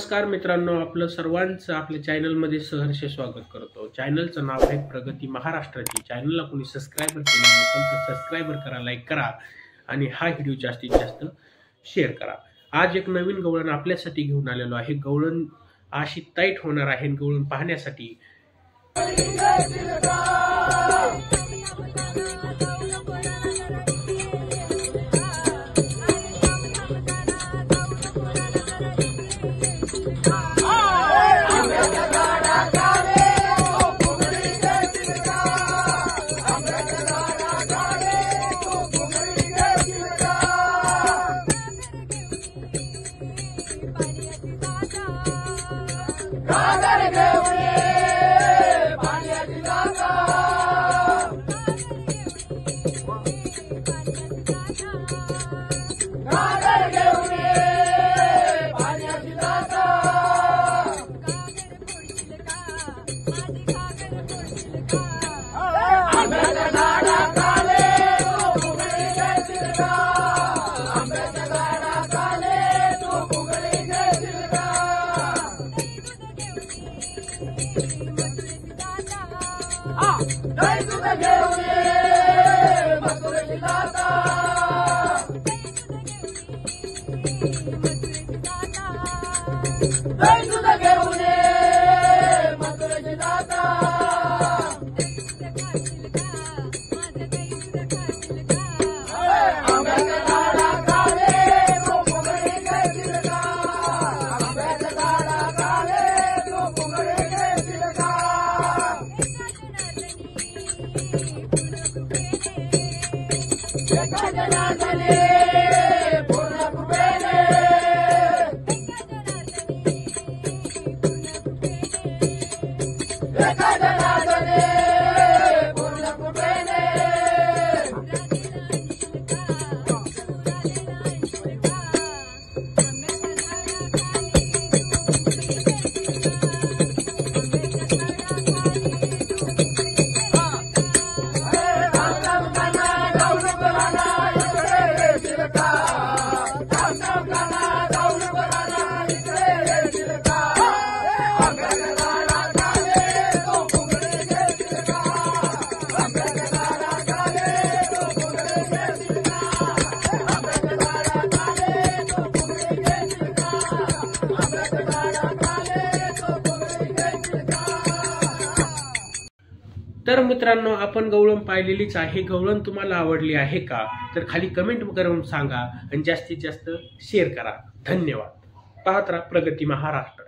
नमस्कार मित्रांनो, आपलं सर्वांचं आपल्या चॅनलमध्ये सहर्ष स्वागत करतो। चॅनलचं नाव आहे प्रगती महाराष्ट्राची। चॅनलला कोणी सबस्क्राइबर केलं नसेल तर सबस्क्राइबर करा, लाईक करा आणि हा व्हिडिओ जास्तीत जास्त शेअर करा। आज एक नवीन गवळण आपल्यासाठी घेऊन आलेलो आहे। गवळण अशी टाईट होणार आहे। गवळण पाहण्यासाठी तर मित्रांनो, आपण गवळण पाहिलेलीच आहे। गवळण तुम्हाला आवडली आहे का? तर खाली कमेंट करून सांगा आणि जास्तीत जास्त शेअर करा। धन्यवाद। पाहत राहा प्रगती महाराष्ट्र।